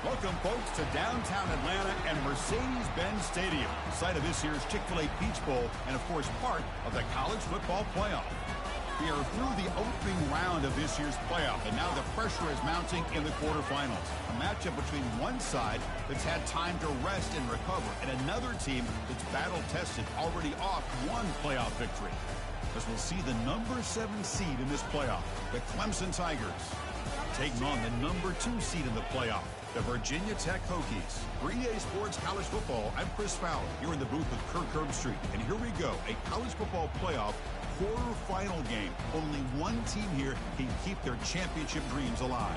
Welcome, folks, to downtown Atlanta and Mercedes-Benz Stadium, site of this year's Chick-fil-A Peach Bowl and, of course, part of the college football playoff. We are through the opening round of this year's playoff, and now the pressure is mounting in the quarterfinals. A matchup between one side that's had time to rest and recover, and another team that's battle-tested, already off one playoff victory. As we'll see the number 7 seed in this playoff, the Clemson Tigers, taking on the number 2 seed in the playoff, the Virginia Tech Hokies. For EA Sports College Football, I'm Chris Fowler, here in the booth with Kirk Herbstreit. And here we go, a college football playoff quarterfinal game. Only one team here can keep their championship dreams alive.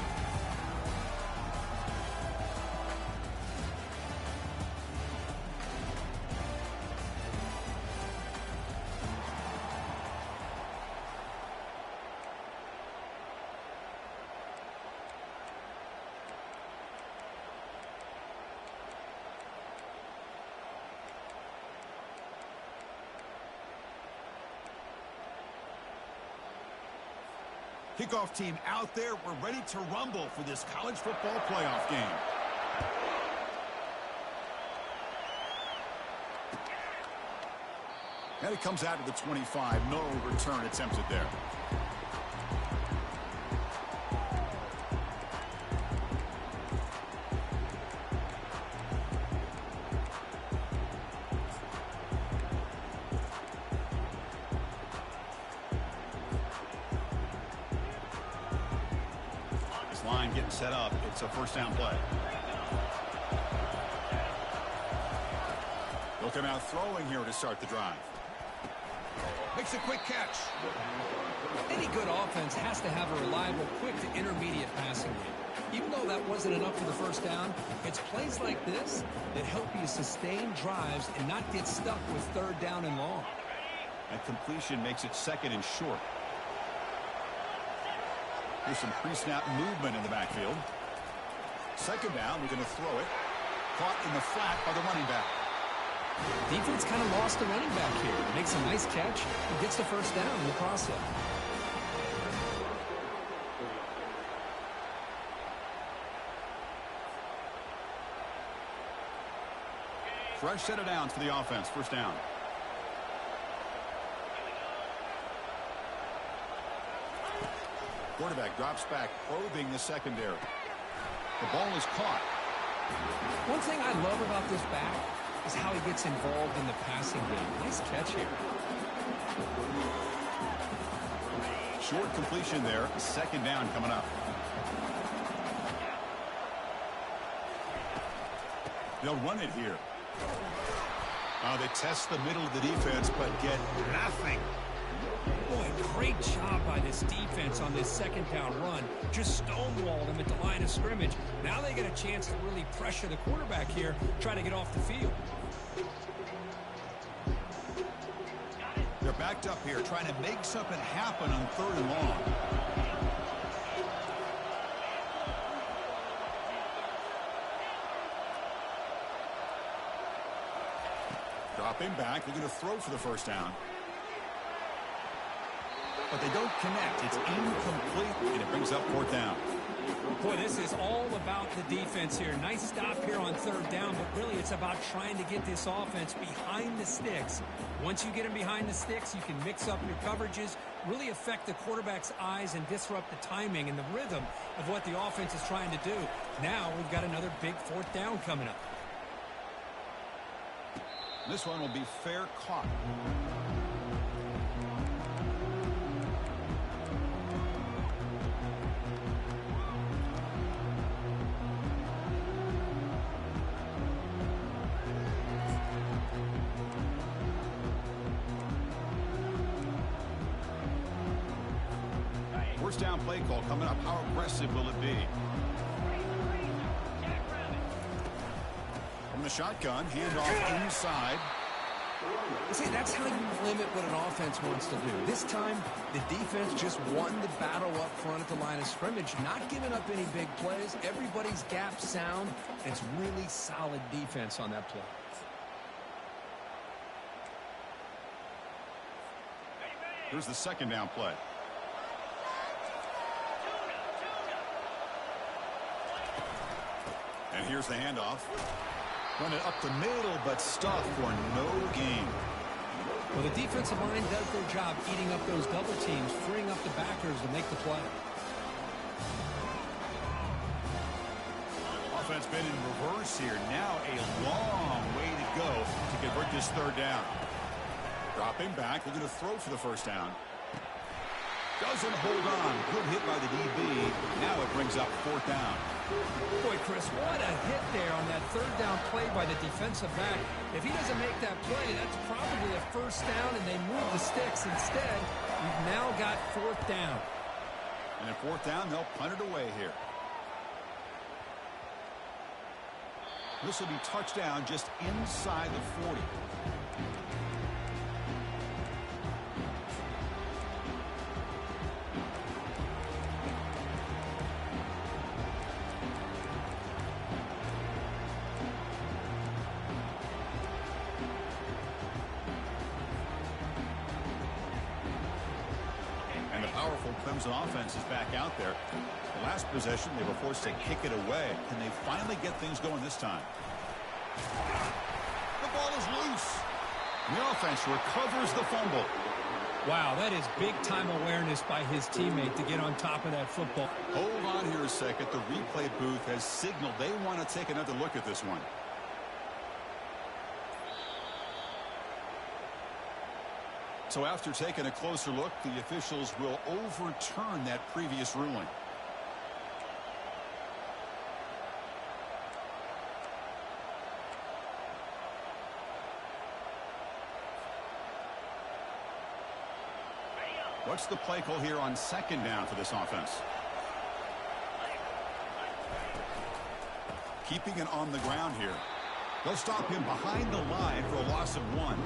Kickoff team out there. We're ready to rumble for this college football playoff game. And it comes out to the 25. No return attempted there. Line getting set up. It's a first down play. They'll come out throwing here to start the drive. Makes a quick catch. Any good offense has to have a reliable, quick to intermediate passing game. Even though that wasn't enough for the first down, it's plays like this that help you sustain drives and not get stuck with third down and long. That completion makes it second and short. Here's some pre-snap movement in the backfield. Second down, we're going to throw it. Caught in the flat by the running back. Defense kind of lost the running back here. Makes a nice catch and gets the first down in the process. Fresh set of downs for the offense. First down. Quarterback drops back, probing the secondary. The ball is caught. One thing I love about this back is how he gets involved in the passing game. Nice catch here. Short completion there. Second down coming up. They'll run it here. They test the middle of the defense, but get nothing. Boy, great job by this defense on this second down run. Just stonewalled them at the line of scrimmage. Now they get a chance to really pressure the quarterback here, try to get off the field. They're backed up here, trying to make something happen on third and long. Dropping back, they're going to throw for the first down. But they don't connect. It's incomplete, and it brings up fourth down. Boy, this is all about the defense here. Nice stop here on third down, but really it's about trying to get this offense behind the sticks. Once you get them behind the sticks, you can mix up your coverages, really affect the quarterback's eyes and disrupt the timing and the rhythm of what the offense is trying to do. Now we've got another big fourth down coming up. This one will be fair caught. First down play call coming up. How aggressive will it be? From the shotgun, handoff inside. See, that's how you limit what an offense wants to do. This time, the defense just won the battle up front at the line of scrimmage, not giving up any big plays. Everybody's gap sound. It's really solid defense on that play. Here's the second down play. And And here's the handoff. Run it up the middle, but stuffed for no gain. Well, the defensive line does their job eating up those double teams, freeing up the backers to make the play. Offense been in reverse here. Now a long way to go to convert this third down. Dropping back, looking to throw for the first down. Doesn't hold on. Good hit by the DB. Now it brings up fourth down. Boy, Chris, what a hit there on that third down play by the defensive back. If he doesn't make that play, that's probably a first down, and they move the sticks. Instead, we've now got fourth down. And at fourth down, they'll punt it away here. This will be touchdown just inside the 40. Clemson offense is back out there. The last possession, they were forced to kick it away. Can they finally get things going this time? The ball is loose. And the offense recovers the fumble. Wow, that is big-time awareness by his teammate to get on top of that football. Hold on here a second. The replay booth has signaled they want to take another look at this one. So after taking a closer look, the officials will overturn that previous ruling. What's the play call here on second down for this offense? Keeping it on the ground here. They'll stop him behind the line for a loss of 1.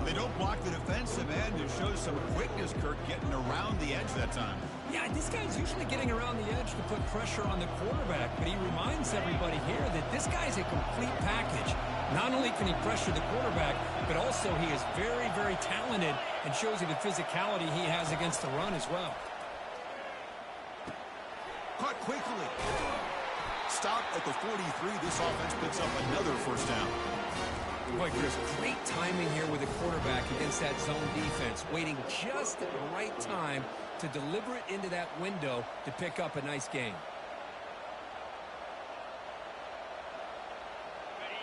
They don't block the defensive end. It shows some quickness, Kirk, getting around the edge that time. Yeah, this guy's usually getting around the edge to put pressure on the quarterback, but he reminds everybody here that this guy's a complete package. Not only can he pressure the quarterback, but also he is very, very talented and shows you the physicality he has against the run as well. Caught quickly. Stop at the 43. This offense picks up another first down. Boy, Chris, great timing here with the quarterback against that zone defense, waiting just at the right time to deliver it into that window to pick up a nice gain.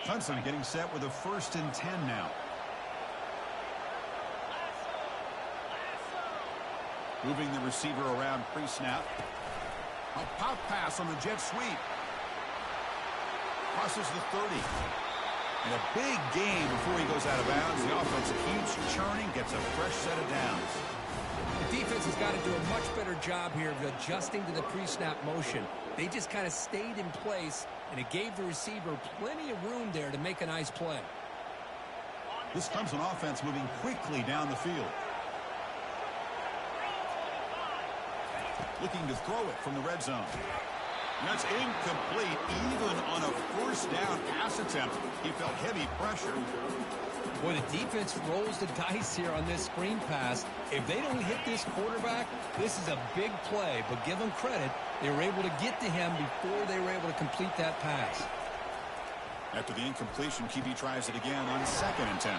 Clemson getting set with a 1st and 10 now. Moving the receiver around pre-snap. A pop pass on the jet sweep. Crosses the 30. And a big gain before he goes out of bounds. The offense keeps churning, gets a fresh set of downs. The defense has got to do a much better job here of adjusting to the pre-snap motion. They just kind of stayed in place, and it gave the receiver plenty of room there to make a nice play. This Clemson offense moving quickly down the field. Looking to throw it from the red zone. That's incomplete. Even on a first down pass attempt, he felt heavy pressure. Boy, the defense rolls the dice here on this screen pass. If they don't hit this quarterback, this is a big play. But give them credit, they were able to get to him before they were able to complete that pass. After the incompletion, QB tries it again on 2nd and 10.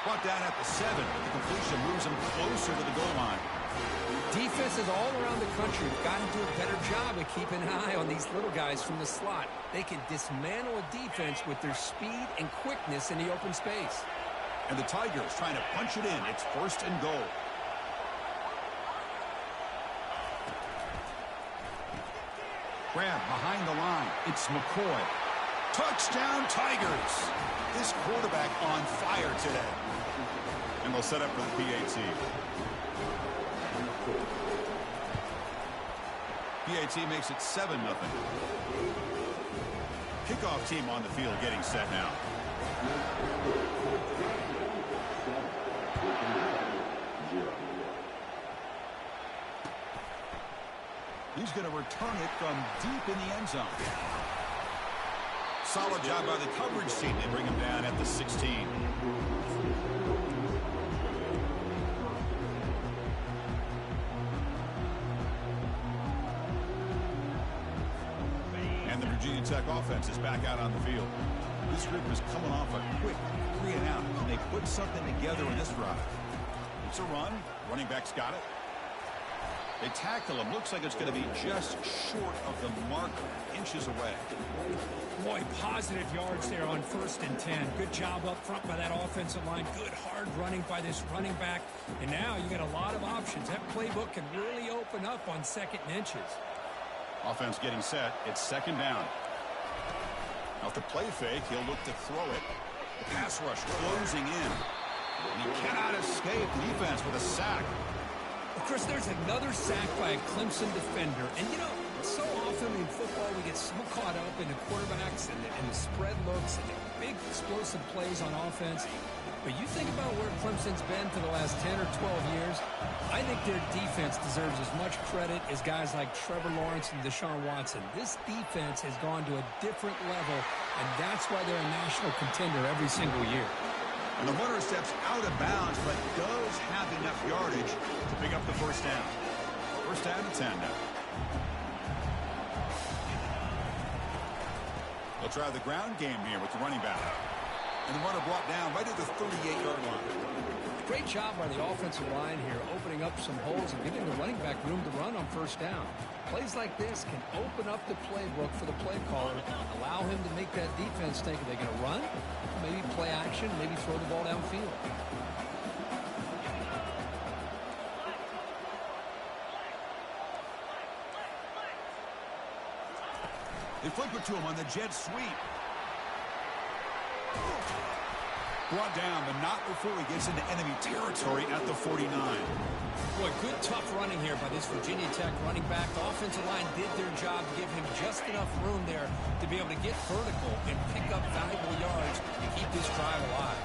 Brought down at the 7. The completion moves him closer to the goal line. Defenses all around the country have got to do a better job of keeping an eye on these little guys from the slot. They can dismantle a defense with their speed and quickness in the open space. And the Tigers trying to punch it in. It's 1st and goal. Grab behind the line. It's McCoy. Touchdown, Tigers. This quarterback on fire today. And they'll set up for the PAT. PAT makes it 7-0. Kickoff team on the field getting set now. He's going to return it from deep in the end zone. Solid job by the coverage team. They bring him down at the 16. Virginia Tech offense is back out on the field. This group is coming off a quick 3-and-out. Can they put something together in this drive? It's a run. Running back's got it. They tackle him. Looks like it's going to be just short of the marker, inches away. Boy, positive yards there on 1st and 10. Good job up front by that offensive line. Good hard running by this running back. And now you got a lot of options. That playbook can really open up on 2nd and inches. Offense getting set. It's 2nd down. Off the play fake, he'll look to throw it. The pass rush closing in. And he cannot escape the defense with a sack. Of course, there's another sack by a Clemson defender. And, you know, so often in football we get so caught up in the quarterbacks and the spread looks and the big explosive plays on offense. But you think about where Clemson's been for the last 10 or 12 years, I think their defense deserves as much credit as guys like Trevor Lawrence and Deshaun Watson. This defense has gone to a different level, and that's why they're a national contender every single year. And the runner steps out of bounds, but does have enough yardage to pick up the 1st down. 1st down and 10 now. They'll try the ground game here with the running back. And the runner brought down right at the 38-yard line. Great job by the offensive line here, opening up some holes and giving the running back room to run on 1st down. Plays like this can open up the playbook for the play caller, allow him to make that defense think, are they going to run? Maybe play action, maybe throw the ball downfield. They flip it to him on the jet sweep. Brought down, but not before he gets into enemy territory at the 49. Boy, good tough running here by this Virginia Tech running back. The offensive line did their job to give him just enough room there to be able to get vertical and pick up valuable yards to keep this drive alive.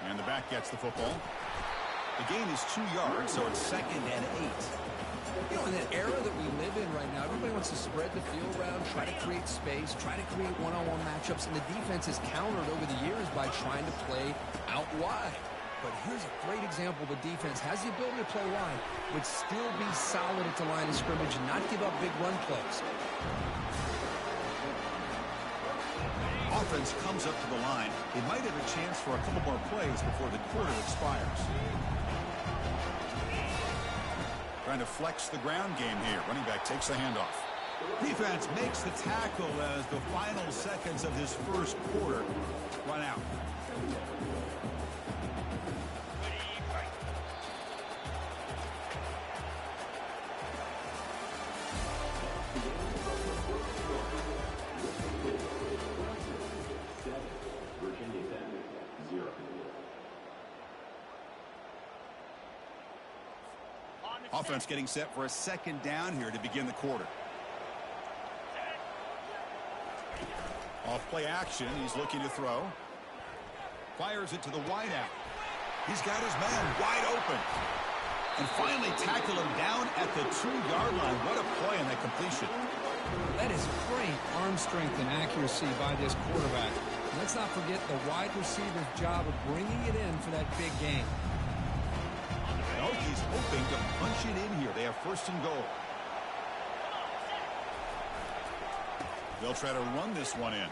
And the back gets the football. The gain is 2 yards, so it's 2nd and 8. You know, in that era that we live in right now, everybody wants to spread the field around, try to create space, try to create one-on-one matchups, and the defense has countered over the years by trying to play out wide. But here's a great example. The defense has the ability to play wide, but still be solid at the line of scrimmage and not give up big run plays. Offense comes up to the line. They might have a chance for a couple more plays before the quarter expires. Trying to flex the ground game here. Running back takes the handoff. Defense makes the tackle as the final seconds of this 1st quarter run out. Offense getting set for a 2nd down here to begin the quarter. Off play action. He's looking to throw. Fires it to the wideout. He's got his man wide open. And finally tackle him down at the 2-yard line. What a play on that completion. That is great arm strength and accuracy by this quarterback. And let's not forget the wide receiver's job of bringing it in for that big game. He's hoping to punch it in here. They have 1st and goal. They'll try to run this one in.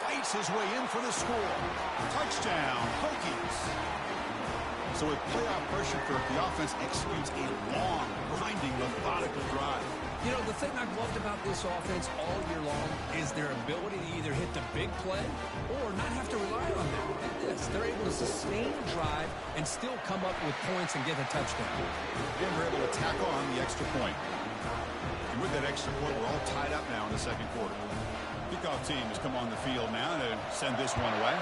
Fights his way in for the score. Touchdown, Hokies. So with playoff pressure, the offense executes a long, grinding, methodical drive. You know, the thing I've loved about this offense all year long is their ability to either hit the big play or not have to rely on that. Like this, they're able to sustain the drive and still come up with points and get a touchdown. Then we're able to tack on the extra point. And with that extra point, we're all tied up now in the 2nd quarter. Kickoff team has come on the field now to send this one away.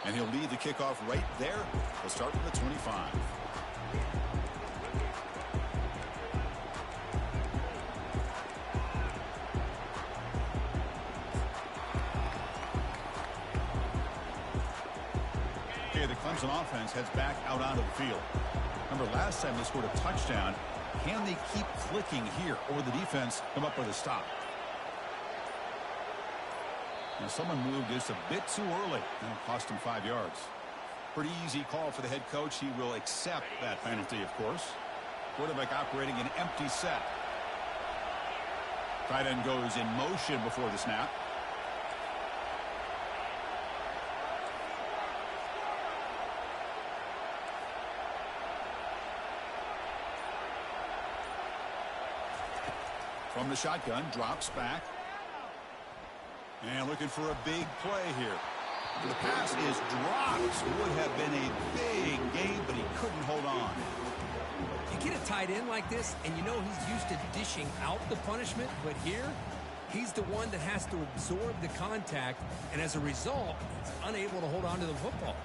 And he'll lead the kickoff right there. He'll start from the 25. Okay, the Clemson offense heads back out onto the field. Remember, last time they scored a touchdown. Can they keep clicking here, or the defense come up with a stop? Now, someone moved just a bit too early. And it cost him 5 yards. Pretty easy call for the head coach. He will accept that penalty, of course. Quarterback operating an empty set. Tight end goes in motion before the snap. From the shotgun, drops back. And looking for a big play here. The pass is dropped. Would have been a big gain, but he couldn't hold on. You get a tight end like this, and you know he's used to dishing out the punishment, but here, he's the one that has to absorb the contact, and as a result, he's unable to hold on to the football.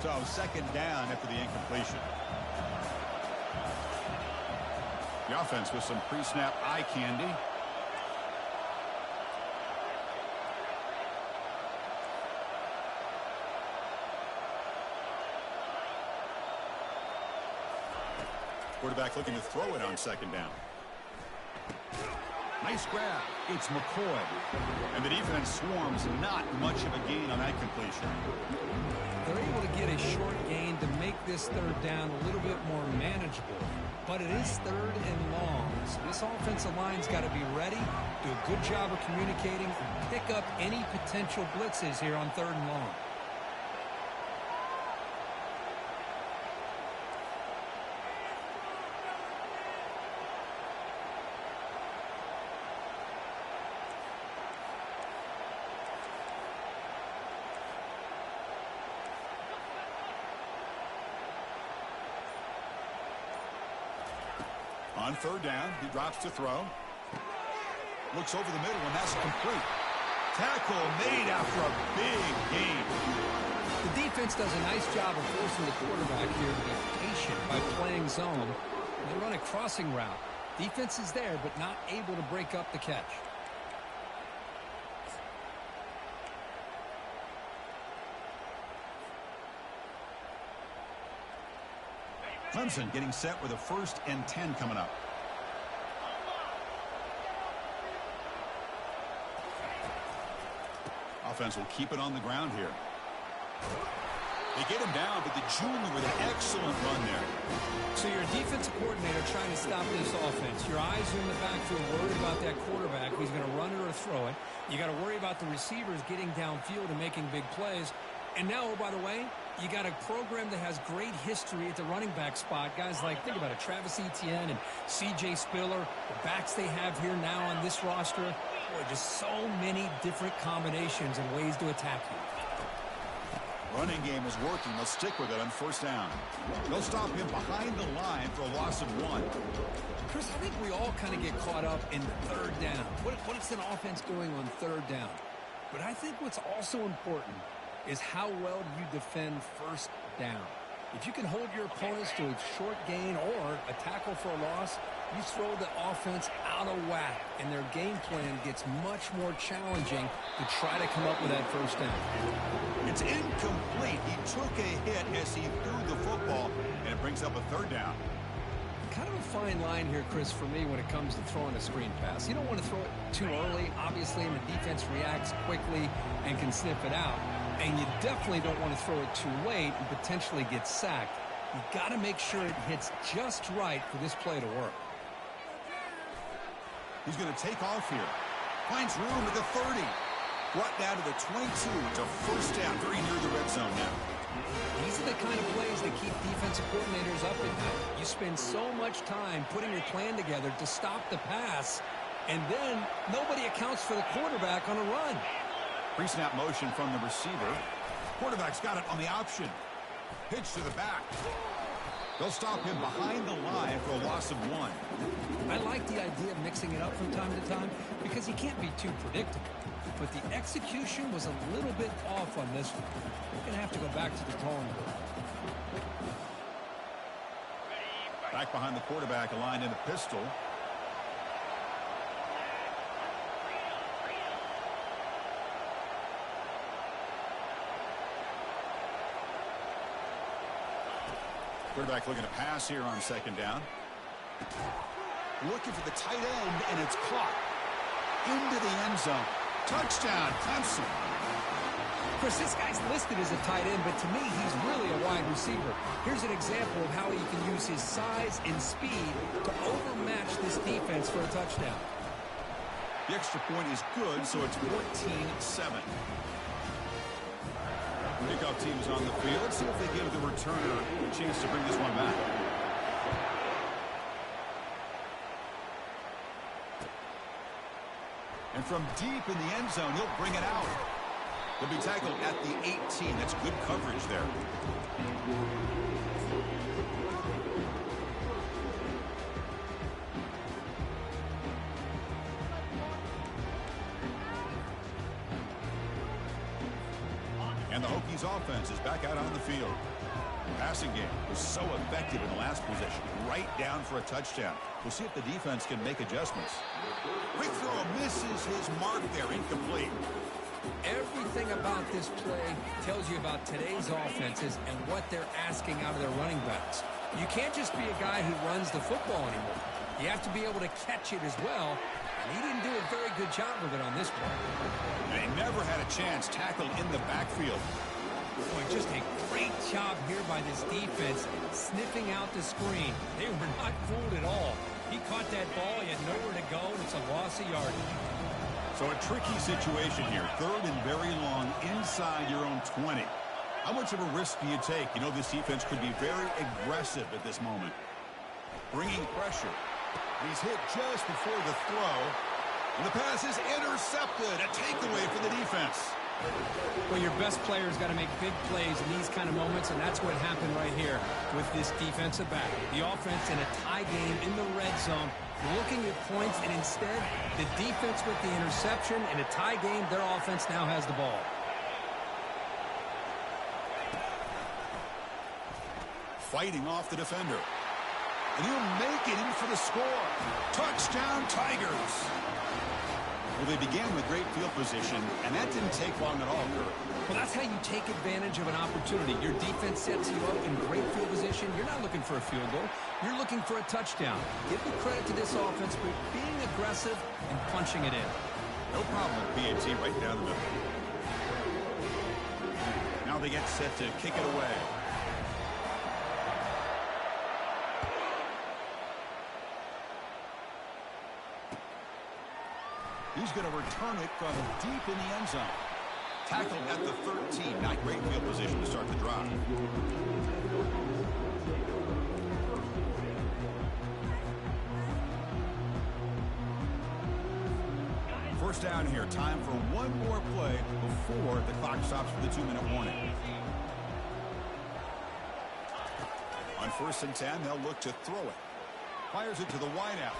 So second down after the incompletion. The offense with some pre-snap eye candy. Quarterback looking to throw it on second down. Nice grab. It's McCoy. And the defense swarms not much of a gain on that completion. They're able to get a short gain to make this third down a little bit more manageable. But it is third and long. So this offensive line's got to be ready, do a good job of communicating, and pick up any potential blitzes here on third and long. On third down, he drops to throw. Looks over the middle, and that's complete. Tackle made after a big gain. The defense does a nice job of forcing the quarterback here to be patient by playing zone. They run a crossing route. Defense is there, but not able to break up the catch. Clemson getting set with a 1st and 10 coming up. Offense will keep it on the ground here. They get him down, but the junior with an excellent run there. So you're a defensive coordinator trying to stop this offense. Your eyes are in the backfield worried about that quarterback who's going to run it or throw it. You got to worry about the receivers getting downfield and making big plays. And now, oh, by the way, you got a program that has great history at the running back spot. Guys like, think about it, Travis Etienne and C.J. Spiller, the backs they have here now on this roster. Boy, just so many different combinations and ways to attack you. Running game is working. They'll stick with it on 1st down. They'll stop him behind the line for a loss of 1. Chris, I think we all kind of get caught up in third down. What is an offense doing on third down? But I think what's also important is how well you defend 1st down. If you can hold your opponents to a short gain or a tackle for a loss, you throw the offense out of whack, and their game plan gets much more challenging to try to come up with that 1st down. It's incomplete. He took a hit as he threw the football, and it brings up a 3rd down. Kind of a fine line here, Chris, for me when it comes to throwing a screen pass. You don't want to throw it too early, obviously, and the defense reacts quickly and can sniff it out. And you definitely don't want to throw it too late and potentially get sacked. You got to make sure it hits just right for this play to work. He's going to take off here. Finds room at the 30. Brought down to the 22 to 1st down, very near the red zone now. These are the kind of plays that keep defensive coordinators up at night. You spend so much time putting your plan together to stop the pass, and then nobody accounts for the quarterback on a run. Pre-snap motion from the receiver. Quarterback's got it on the option. Pitch to the back. They'll stop him behind the line for a loss of 1. I like the idea of mixing it up from time to time because you can't be too predictable. But the execution was a little bit off on this one. We're going to have to go back to the drawing board. Back behind the quarterback, aligned in a pistol. Quarterback looking to pass here on 2nd down. Looking for the tight end, and it's caught into the end zone. Touchdown, Clemson. Chris, this guy's listed as a tight end, but to me, he's really a wide receiver. Here's an example of how he can use his size and speed to overmatch this defense for a touchdown. The extra point is good, so it's 14-7. Kickoff team is on the field. Let's see if they give the returner a chance to bring this one back. And from deep in the end zone, he'll bring it out. He'll be tackled at the 18. That's good coverage there. And the Hokies offense is back out on the field. The passing game was so effective in the last possession. Right down for a touchdown. We'll see if the defense can make adjustments. Quick throw misses his mark there. Incomplete. Everything about this play tells you about today's offenses and what they're asking out of their running backs. You can't just be a guy who runs the football anymore. You have to be able to catch it as well. And he didn't do a very good job with it on this play. And he never had a chance tackled in the backfield. Boy, just a great job here by this defense, sniffing out the screen. They were not fooled at all. He caught that ball, he had nowhere to go, and it's a loss of yardage. So a tricky situation here. Third and very long inside your own 20. How much of a risk do you take? You know this defense could be very aggressive at this moment. Bringing pressure. He's hit just before the throw. And the pass is intercepted. A takeaway for the defense. Well, your best player's got to make big plays in these kind of moments, and that's what happened right here with this defensive back. The offense in a tie game in the red zone, looking at points, and instead, the defense with the interception. In a tie game, their offense now has the ball. Fighting off the defender. And he'll make it in for the score. Touchdown, Tigers. Well, they began with great field position, and that didn't take long at all, Kurt. Well, that's how you take advantage of an opportunity. Your defense sets you up in great field position. You're not looking for a field goal. You're looking for a touchdown. Give the credit to this offense for being aggressive and punching it in. No problem with PAT right down the middle. Now they get set to kick it away. He's going to return it from deep in the end zone. Tackled at the 13. Not great field position to start the drive. First down here. Time for one more play before the clock stops for the 2-minute warning. On 1st and 10, they'll look to throw it. Fires it to the wideout.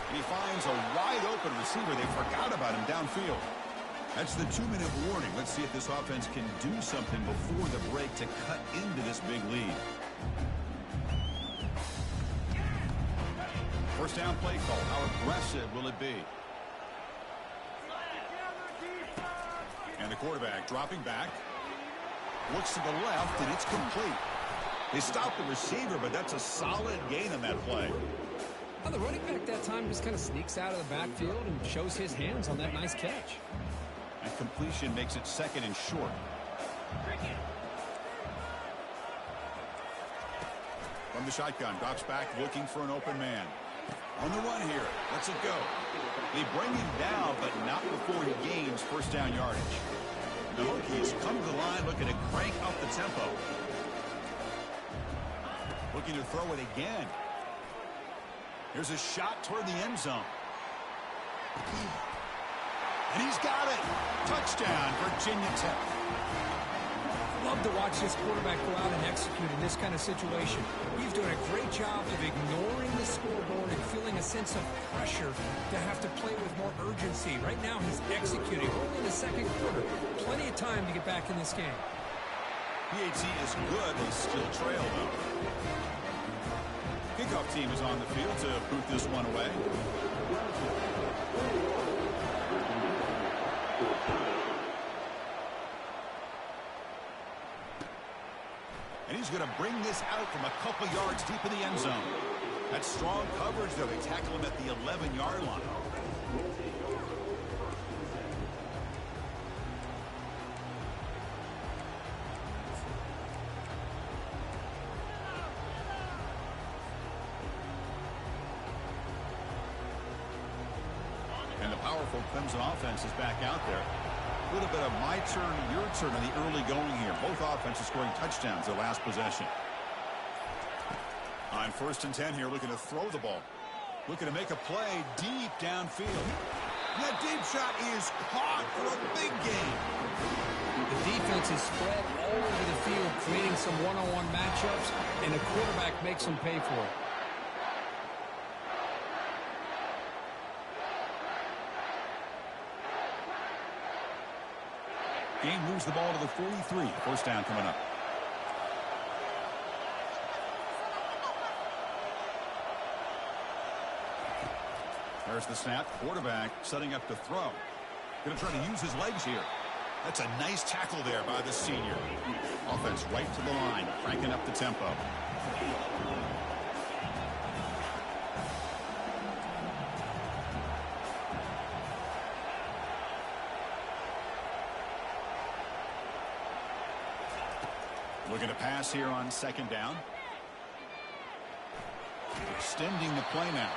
And he finds a wide-open receiver. They forgot about him downfield. That's the 2-minute warning. Let's see if this offense can do something before the break to cut into this big lead. First down play call. How aggressive will it be? And the quarterback dropping back. Looks to the left, and it's complete. They stopped the receiver, but that's a solid gain on that play. Well, the running back that time just kind of sneaks out of the backfield and shows his hands on that nice catch. And completion makes it 2nd and short. From the shotgun, drops back looking for an open man. On the run here, lets it go. They bring him down, but not before he gains first down yardage. The Hokies come to the line looking to crank up the tempo. Looking to throw it again. Here's a shot toward the end zone. And he's got it. Touchdown, Virginia Tech. Love to watch this quarterback go out and execute in this kind of situation. He's doing a great job of ignoring the scoreboard and feeling a sense of pressure to have to play with more urgency. Right now, he's executing. Only in the 2nd quarter. Plenty of time to get back in this game. PAT is good. They still trail, though. Kickoff team is on the field to boot this one away. And he's going to bring this out from a couple yards deep in the end zone. That's strong coverage, though. They tackle him at the 11-yard line. powerful Clemson offense is back out there. A little bit of my turn, your turn on the early going here. Both offenses scoring touchdowns their last possession. On 1st and 10 here, looking to throw the ball. Looking to make a play deep downfield. That deep shot is caught for a big gain. The defense is spread all over the field, creating some one-on-one matchups, and the quarterback makes them pay for it. Game moves the ball to the 43. First down coming up. There's the snap. Quarterback setting up to throw. Going to try to use his legs here. That's a nice tackle there by the senior. Offense right to the line, cranking up the tempo. Looking to pass here on 2nd down. Extending the play now.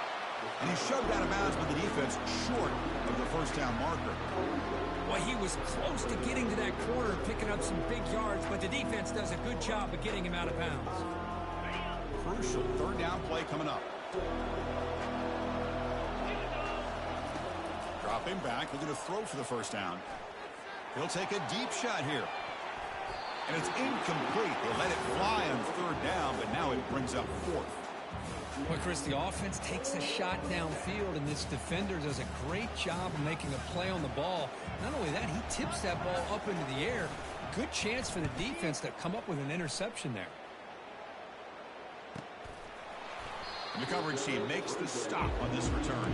And he shoved out of bounds with the defense short of the 1st down marker. Well, he was close to getting to that corner, picking up some big yards, but the defense does a good job of getting him out of bounds. Crucial 3rd down play coming up. Dropping back, looking to throw for the 1st down. He'll take a deep shot here. And it's incomplete. They let it fly on 3rd down, but now it brings up 4th. Well, Chris, the offense takes a shot downfield, and this defender does a great job of making a play on the ball. Not only that, he tips that ball up into the air. Good chance for the defense to come up with an interception there. And the coverage team makes the stop on this return.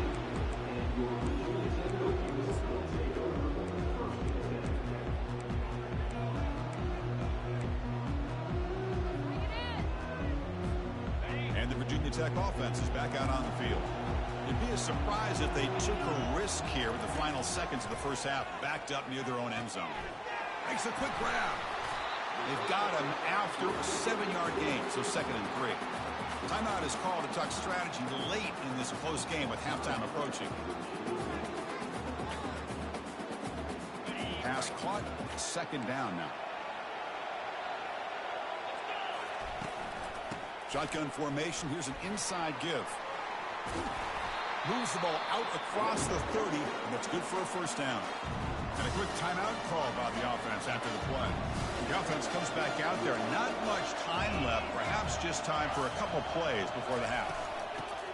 And the Virginia Tech offense is back out on the field. It'd be a surprise if they took a risk here with the final seconds of the 1st half, backed up near their own end zone. Makes a quick grab. They've got him after a 7-yard gain, so 2nd and 3. Timeout is called to talk strategy late in this close game with halftime approaching. Pass caught, 2nd down now. Shotgun formation. Here's an inside give. Moves the ball out across the 30, and it's good for a 1st down. And a quick timeout call by the offense after the play. The offense comes back out there. Not much time left. Perhaps just time for a couple plays before the half.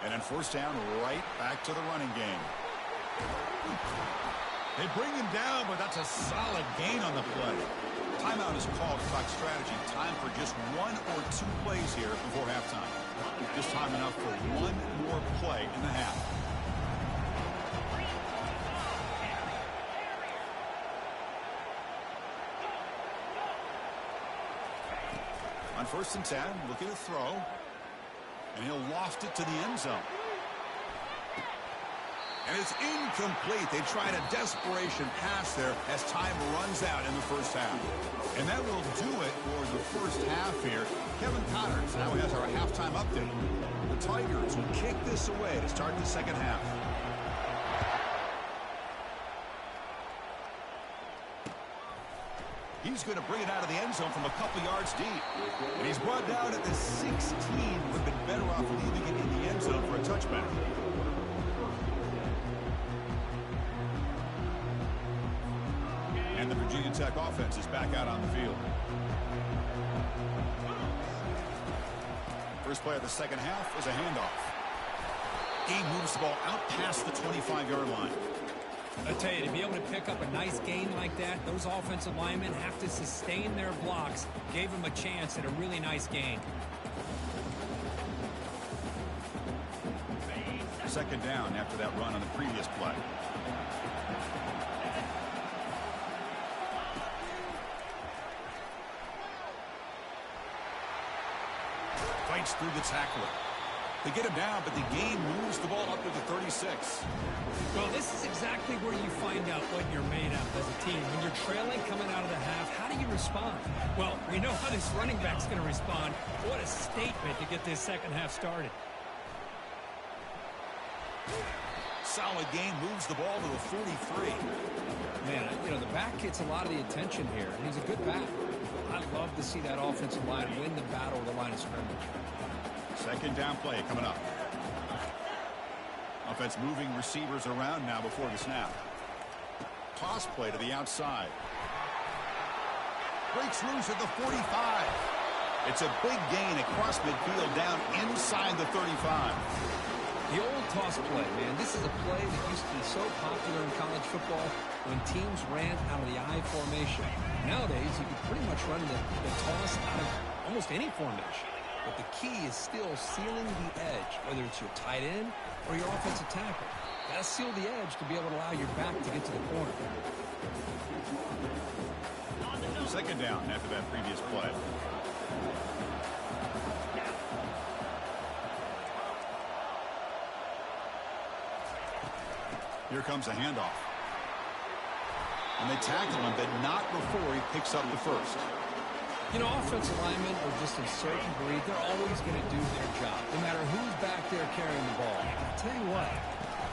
And then 1st down, right back to the running game. They bring him down, but that's a solid gain on the play. Timeout is called to talk strategy. Time for just 1 or 2 plays here before halftime. Just time enough for 1 more play in the half. On 1st and 10, looking to throw. And he'll loft it to the end zone. And it's incomplete. They tried a desperation pass there as time runs out in the 1st half. And that will do it for the 1st half here. Kevin Connors now has our halftime update. The Tigers will kick this away to start the 2nd half. He's going to bring it out of the end zone from a couple yards deep. And he's brought down at the 16. Would have been better off leaving it in the end zone for a touchback. And the Virginia Tech offense is back out on the field. First play of the 2nd half is a handoff. He moves the ball out past the 25-yard line. I tell you, to be able to pick up a nice gain like that, those offensive linemen have to sustain their blocks. Gave him a chance at a really nice gain. 2nd down after that run on the previous play. Fights through the tackler. They get him down, but the gain moves the ball up to the 36. Well, this is exactly where you find out what you're made of as a team. When you're trailing coming out of the half, how do you respond? Well, we know how this running back's going to respond. What a statement to get this 2nd half started. solid gain, moves the ball to the 43. Man, you know, the back gets a lot of the attention here. He's a good back. I love to see that offensive line win the battle of the line of scrimmage. Second down play coming up. Offense moving receivers around now before the snap. Toss play to the outside. Breaks loose at the 45. It's a big gain across midfield down inside the 35. The old toss play, man. This is a play that used to be so popular in college football when teams ran out of the I formation. Nowadays, you can pretty much run the toss out of almost any formation. But the key is still sealing the edge, whether it's your tight end or your offensive tackle. Got to seal the edge to be able to allow your back to get to the corner. Second down after that previous play. Here comes a handoff. And they tackle him, but not before he picks up the first. You know, offensive linemen are just a certain breed. They're always going to do their job, no matter who's back there carrying the ball. I'll tell you what,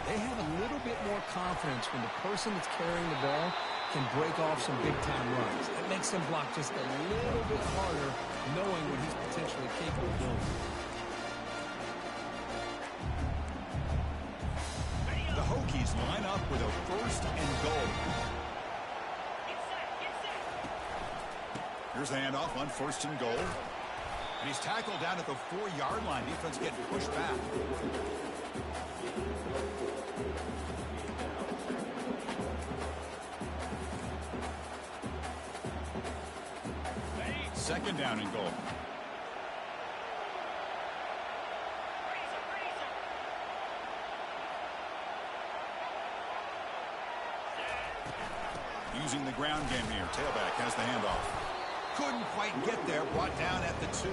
they have a little bit more confidence when the person that's carrying the ball can break off some big-time runs. It makes them block just a little bit harder, knowing what he's potentially capable of doing. The Hokies line up with a first and goal. Here's the handoff on first and goal. And he's tackled down at the 4-yard line. Defense getting pushed back. Second down and goal. Using the ground game here. Tailback has the handoff. Couldn't quite get there. Brought down at the 2.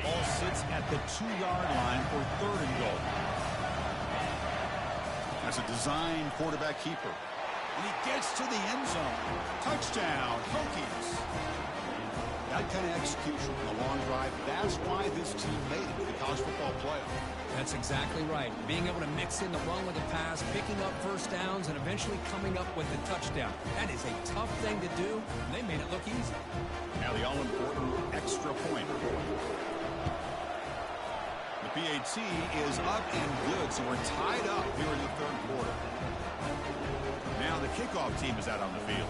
Ball sits at the 2-yard line for third and goal. That's a design quarterback keeper. And he gets to the end zone. Touchdown, Hokies. That kind of execution on a long drive, that's why this team made it to the college football playoff. That's exactly right. Being able to mix in the run with the pass, picking up first downs, and eventually coming up with the touchdown. That is a tough thing to do, and they made it look easy. Now the all-important extra point. The PAT is up and good, so we're tied up here in the third quarter. Now the kickoff team is out on the field.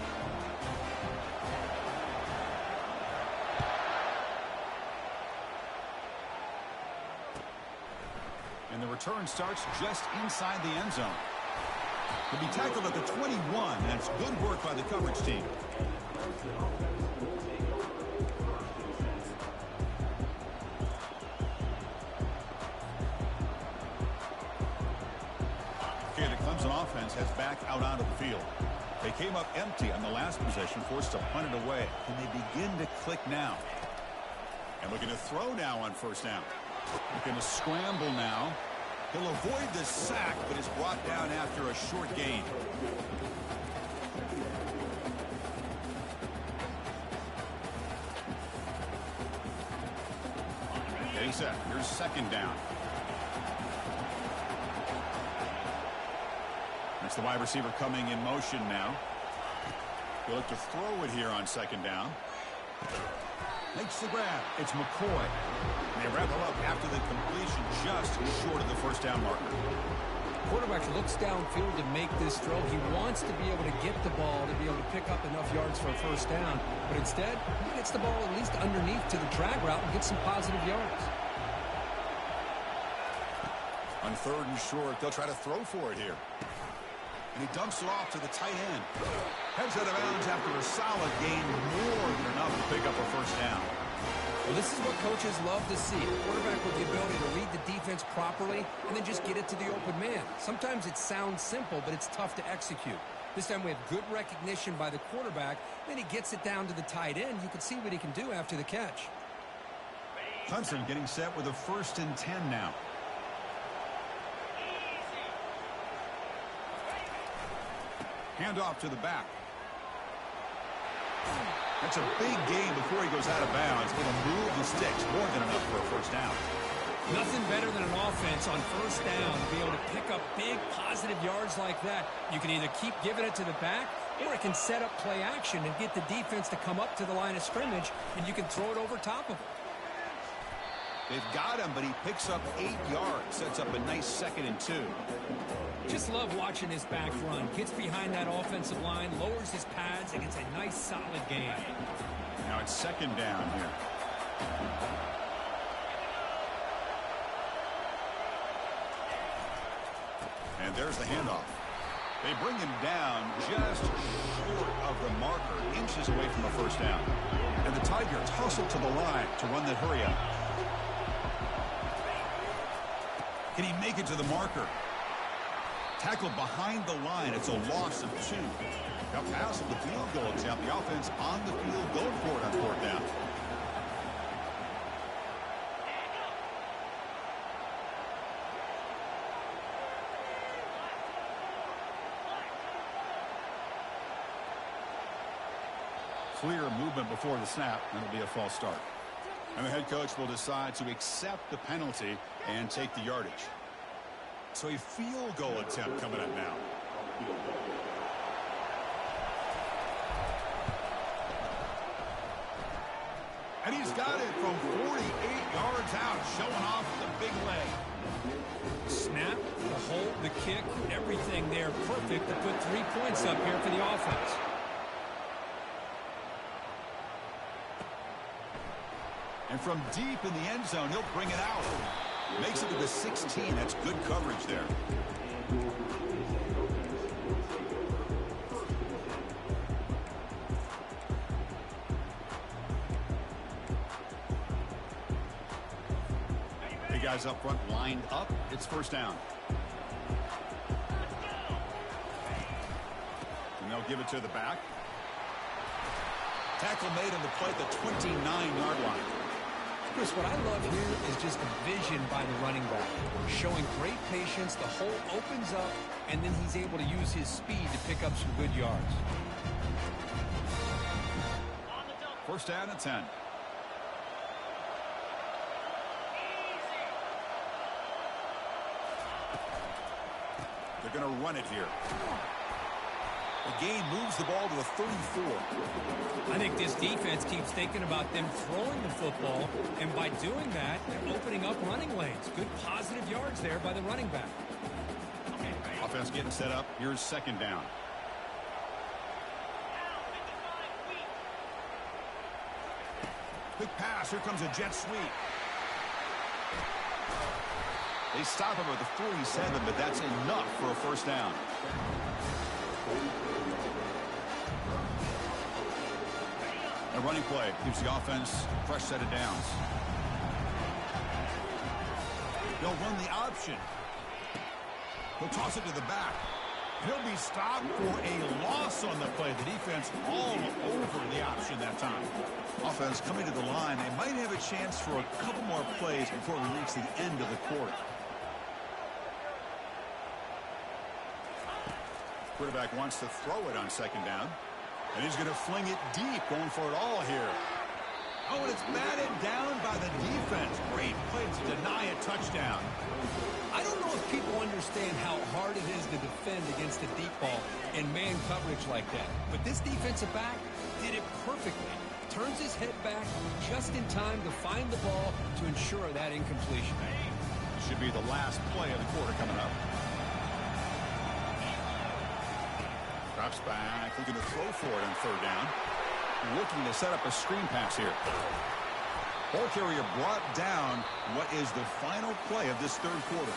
And the return starts just inside the end zone. He'll be tackled at the 21. That's good work by the coverage team. Okay, the Clemson offense heads back out onto the field. They came up empty on the last possession, forced to punt it away. Can they begin to click now? And looking to throw now on first down. Looking to scramble now. He'll avoid the sack, but is brought down after a short gain. Getting set. Here's second down. That's the wide receiver coming in motion now. He'll look to throw it here on second down. Makes the grab. It's McCoy. And they wrap him up after the completion just short of the first down marker. Quarterback looks downfield to make this throw. He wants to be able to get the ball to be able to pick up enough yards for a first down. But instead, he gets the ball at least underneath to the drag route and gets some positive yards. On third and short, they'll try to throw for it here. And he dumps it off to the tight end. Heads out of bounds after a solid gain, more than enough to pick up a first down. Well, this is what coaches love to see. A quarterback with the ability to read the defense properly and then just get it to the open man. Sometimes it sounds simple, but it's tough to execute. This time we have good recognition by the quarterback. Then he gets it down to the tight end. You can see what he can do after the catch. Clemson getting set with a 1st and 10 now. Hand off to the back. That's a big gain before he goes out of bounds. It'll move the sticks, more than enough for a first down. Nothing better than an offense on first down to be able to pick up big positive yards like that. You can either keep giving it to the back, or it can set up play action and get the defense to come up to the line of scrimmage, and you can throw it over top of them. They've got him, but he picks up 8 yards. Sets up a nice 2nd and 2. Just love watching his back run. Gets behind that offensive line, lowers his pads, and gets a nice solid gain. Now it's 2nd down here. And there's the handoff. They bring him down just short of the marker, inches away from a first down. And the Tigers hustle to the line to run the hurry up. Can he make it to the marker? Tackled behind the line. It's a loss of 2. Now pass of the field goal attempt. The offense on the field going for it on 4th down. Clear movement before the snap, and it'll be a false start. And the head coach will decide to accept the penalty and take the yardage. So a field goal attempt coming up now. And he's got it from 48 yards out, showing off the big leg. Snap, the hold, the kick, everything there perfect to put 3 points up here for the offense. And from deep in the end zone, he'll bring it out. Makes it to the 16. That's good coverage there. The guys up front lined up. It's first down. And they'll give it to the back. Tackle made on the play at the 29-yard line. Chris, what I love here is just the vision by the running back. Showing great patience, the hole opens up, and then he's able to use his speed to pick up some good yards. First down and 10. They're going to run it here. The gain moves the ball to the 34. I think this defense keeps thinking about them throwing the football, and by doing that, they're opening up running lanes. Good positive yards there by the running back. Offense getting set up. Here's second down. Quick pass. Here comes a jet sweep. They stop him at the 47, but that's enough for a first down. A running play gives the offense a fresh set of downs. They'll run the option. He'll toss it to the back. He'll be stopped for a loss on the play. The defense all over the option that time. Offense coming to the line. They might have a chance for a couple more plays before we reach the end of the quarter. Quarterback wants to throw it on second down. And he's going to fling it deep, going for it all here. Oh, and it's batted down by the defense. Great play to deny a touchdown. I don't know if people understand how hard it is to defend against a deep ball in man coverage like that. But this defensive back did it perfectly. Turns his head back just in time to find the ball to ensure that incompletion. Should be the last play of the quarter coming up. Drops back, looking to throw for it on third down. Looking to set up a screen pass here. Ball carrier brought down. What is the final play of this third quarter?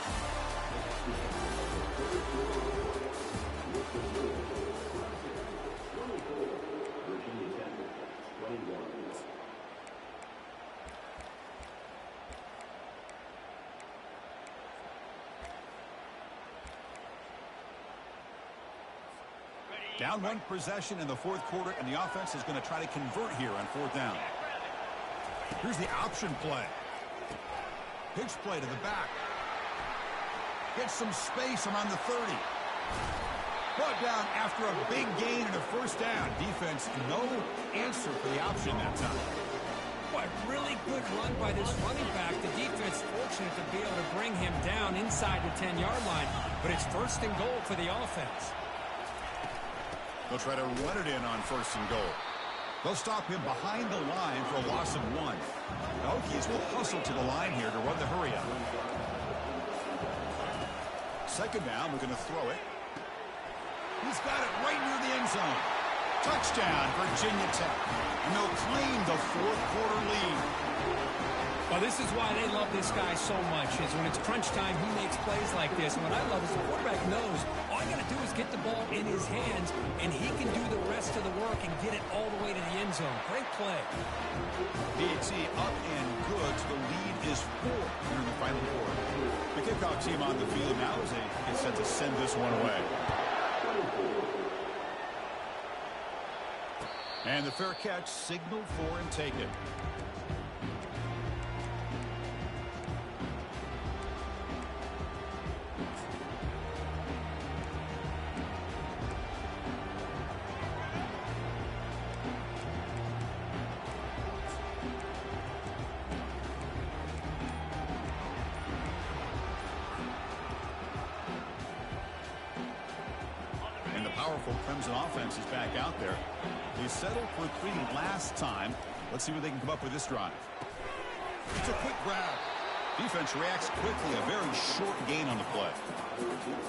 Down one possession in the fourth quarter, and the offense is going to try to convert here on fourth down. Here's the option play. Pitch play to the back. Gets some space around the 30. Brought down after a big gain and a first down. Defense, no answer for the option that time. Boy, really good run by this running back. The defense fortunate to be able to bring him down inside the 10-yard line. But it's first and goal for the offense. They'll try to run it in on first and goal. They'll stop him behind the line for a loss of 1. The Hokies will hustle to the line here to run the hurry up. Second down, we're going to throw it. He's got it right near the end zone. Touchdown, Virginia Tech. And they'll claim the fourth quarter lead. Well, this is why they love this guy so much, is when it's crunch time, he makes plays like this. And what I love is the quarterback knows all you got to do is get the ball in his hands, and he can do the rest of the work and get it all the way to the end zone. Great play. DT up and good. So the lead is 4 here in the final quarter. The kickoff team on the field now as they get set to send this one away. And the fair catch signaled for and taken. Powerful Crimson offense is back out there. They settled for 3 last time. Let's see what they can come up with this drive. It's a quick grab. Defense reacts quickly. A very short gain on the play.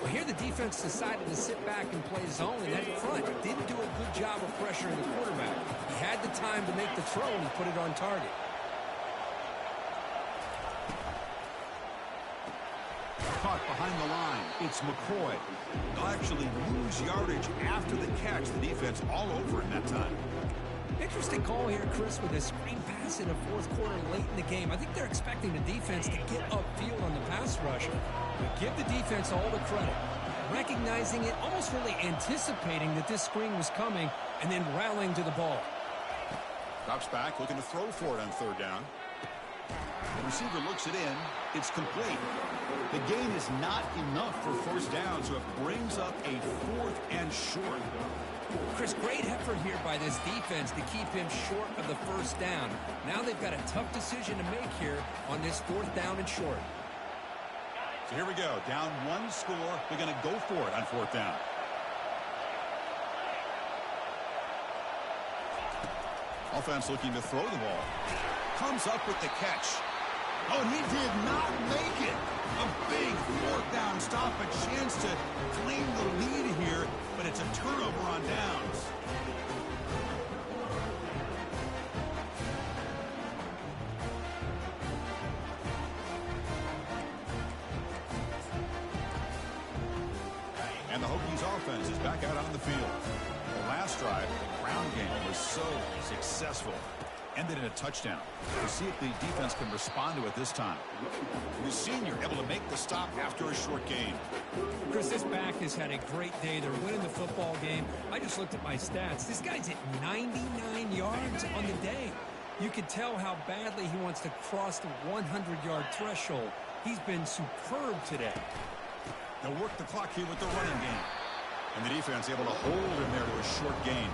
Well, here the defense decided to sit back and play zone, and that front didn't do a good job of pressuring the quarterback. He had the time to make the throw, and he put it on target. Caught behind the line. It's McCoy. They'll actually lose yardage after the catch. The defense all over in that time. Interesting call here, Chris, with a screen pass in the fourth quarter late in the game. I think they're expecting the defense to get upfield on the pass rush. But give the defense all the credit. Recognizing it, almost really anticipating that this screen was coming, and then rallying to the ball. Drops back, looking to throw for it on third down. The receiver looks it in. It's complete. The gain is not enough for first down, so it brings up a 4th and short. Chris, great effort here by this defense to keep him short of the first down. Now they've got a tough decision to make here on this 4th down and short. So here we go. Down 1 score. They're going to go for it on 4th down. Offense looking to throw the ball. Comes up with the catch. Oh, and he did not make it. A big 4th down stop. A chance to claim the lead here, but it's a turnover on downs. And the Hokies offense is back out on the field. The last drive, the ground game was so successful. Ended in a touchdown. We'll see if the defense can respond to it this time. The senior able to make the stop after a short gain. Chris, this back has had a great day. They're winning the football game. I just looked at my stats. This guy's at 99 yards on the day. You could tell how badly he wants to cross the 100-yard threshold. He's been superb today. They'll work the clock here with the running game. And the defense able to hold him there to a short gain.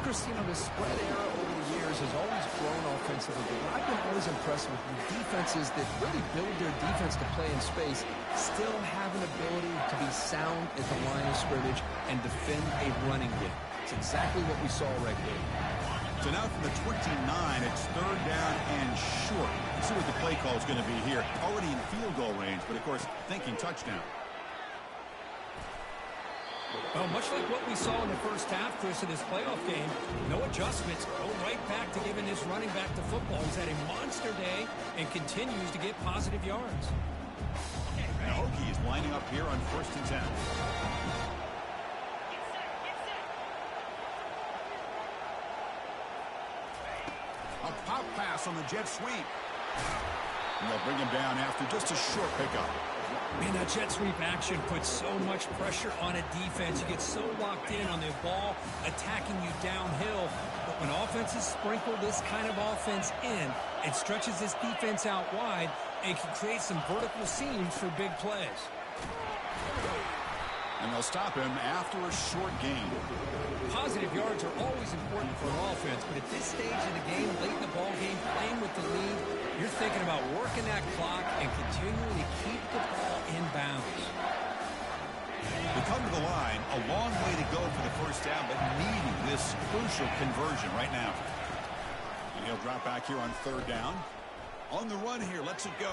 Chris, you know, the spread era over the years has always grown offensively. But I've been always impressed with defenses that really build their defense to play in space, still have an ability to be sound at the line of scrimmage and defend a running game. It's exactly what we saw right there. So now from the 29, it's 3rd down and short. Let's see what the play call is going to be here. Already in field goal range, but of course, thinking touchdown. Well, much like what we saw in the first half, Chris, of this playoff game, no adjustments. Go right back to giving this running back the football. He's had a monster day and continues to get positive yards. The Hokies lining up here on 1st and 10. A pop pass on the jet sweep. And they'll bring him down after just a short pickup. Man, that jet sweep action puts so much pressure on a defense. You get so locked in on the ball attacking you downhill. But when offenses sprinkle this kind of offense in, it stretches this defense out wide and can create some vertical seams for big plays. And they'll stop him after a short gain. Positive yards are always important for an offense, but at this stage of the game, late in the ball game, playing with the lead, you're thinking about working that clock and continuing to keep the ball in bounds. They come to the line, a long way to go for the first down, but needing this crucial conversion right now. And he'll drop back here on third down. On the run here, lets it go.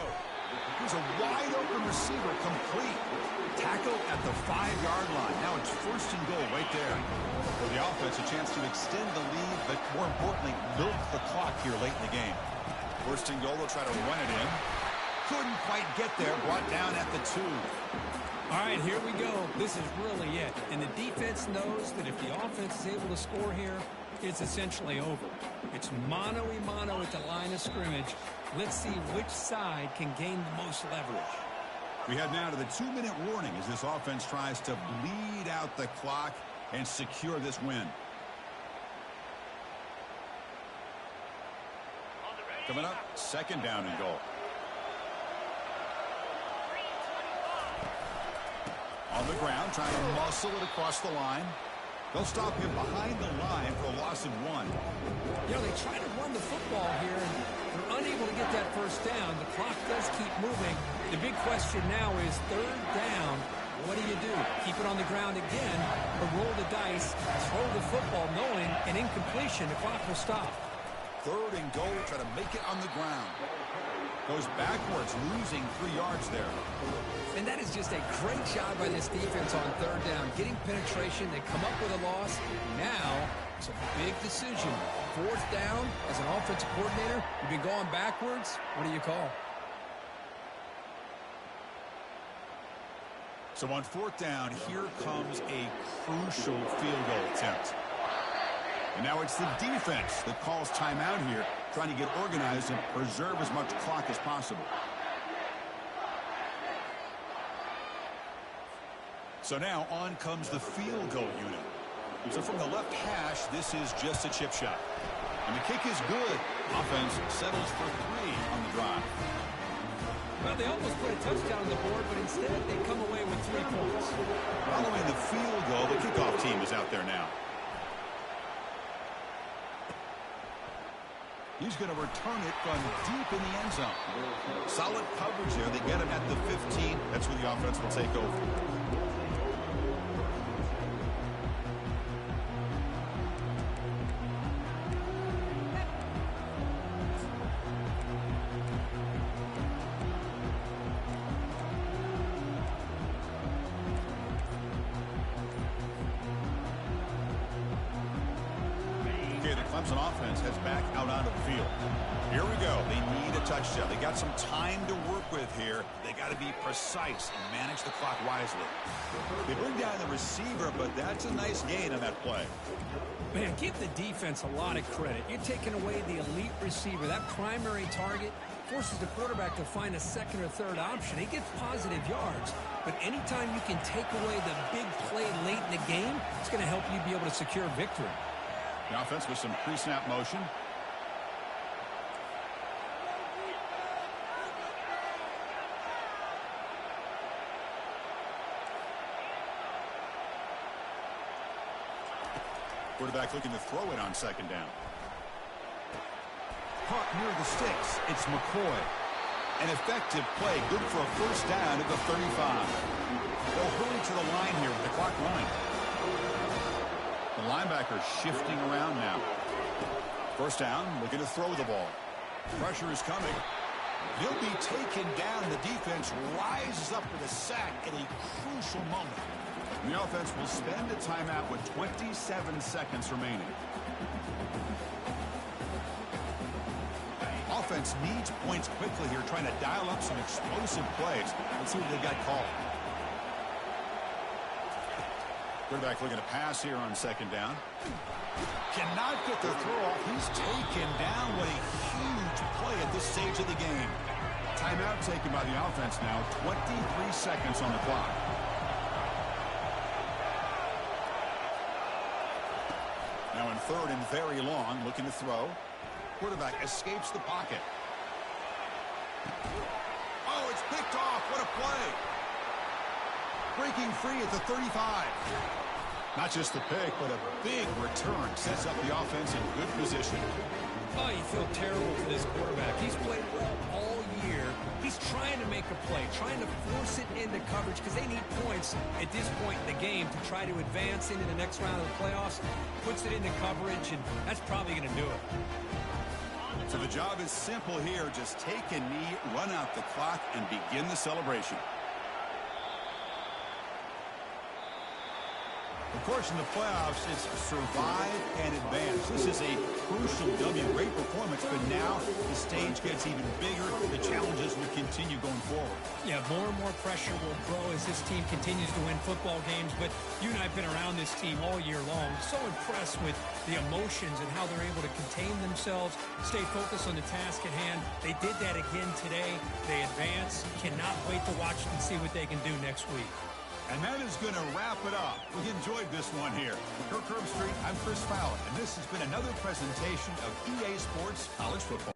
Here's a wide-open receiver, complete. Tackle at the 5-yard line. Now it's first and goal right there. For the offense, a chance to extend the lead, but more importantly, milk the clock here late in the game. First and goal, they'll try to run it in. Couldn't quite get there, brought down at the 2. All right, here we go. This is really it. And the defense knows that if the offense is able to score here, it's essentially over. It's mano-a-mano at the line of scrimmage. Let's see which side can gain the most leverage. We head now to the 2-minute warning as this offense tries to bleed out the clock and secure this win. Coming up, second down and goal. On the ground, trying to muscle it across the line. They'll stop him behind the line for a loss of 1. You know, they try to run the football here, and they're unable to get that first down. The clock does keep moving. The big question now is third down. What do? Keep it on the ground again, or roll the dice, throw the football, knowing an incompletion, the clock will stop. Third and goal, try to make it on the ground. Goes backwards, losing 3 yards there. And that is just a great job by this defense on third down. Getting penetration, they come up with a loss. Now, it's a big decision. Fourth down, as an offensive coordinator, you've been going backwards. What do you call? So on fourth down, here comes a crucial field goal attempt. And now it's the defense that calls timeout here, trying to get organized and preserve as much clock as possible. So now on comes the field goal unit. So from the left hash, this is just a chip shot. And the kick is good. Offense settles for 3 on the drive. Well, they almost put a touchdown on the board, but instead they come away with 3 points. Following the field goal, the kickoff team is out there now. He's going to return it from deep in the end zone. Solid coverage there. They get him at the 15. That's where the offense will take over. Clemson offense heads back out onto the field. Here we go. They need a touchdown. They got some time to work with here. They got to be precise and manage the clock wisely. They bring down the receiver, but that's a nice gain on that play. Man, give the defense a lot of credit. You're taking away the elite receiver. That primary target forces the quarterback to find a second or third option. He gets positive yards, but anytime you can take away the big play late in the game, it's going to help you be able to secure victory. The offense with some pre-snap motion. Quarterback looking to throw it on second down. Caught near the sticks. It's McCoy. An effective play. Good for a first down at the 35. They'll hurry to the line here with the clock running. The linebacker shifting around now. First down, looking to throw the ball. Pressure is coming. He'll be taken down. The defense rises up for the sack at a crucial moment. And the offense will spend a timeout with 27 seconds remaining. Offense needs points quickly here, trying to dial up some explosive plays. Let's see what they got called. Quarterback looking to pass here on second down. Cannot get the throw off. He's taken down. What a huge play at this stage of the game. Timeout taken by the offense now. 23 seconds on the clock. Now in third and very long, looking to throw. Quarterback escapes the pocket. Oh, it's picked off. What a play. breaking free at the 35. Not just the pick, but a big return sets up the offense in good position. Oh, you feel terrible for this quarterback. He's played well all year. He's trying to make a play, trying to force it into coverage because they need points at this point in the game to try to advance into the next round of the playoffs. Puts it into coverage, and that's probably going to do it. So the job is simple here. Just take a knee, run out the clock, and begin the celebration. Of course, in the playoffs, it's survive and advance. This is a crucial W. Great performance, but now the stage gets even bigger. The challenges will continue going forward. Yeah, more and more pressure will grow as this team continues to win football games. But you and I have been around this team all year long. So impressed with the emotions and how they're able to contain themselves, stay focused on the task at hand. They did that again today. They advance. Cannot wait to watch and see what they can do next week. And that is going to wrap it up. We enjoyed this one here. For Kirk Herbstreit, I'm Chris Fowler, and this has been another presentation of EA Sports College Football.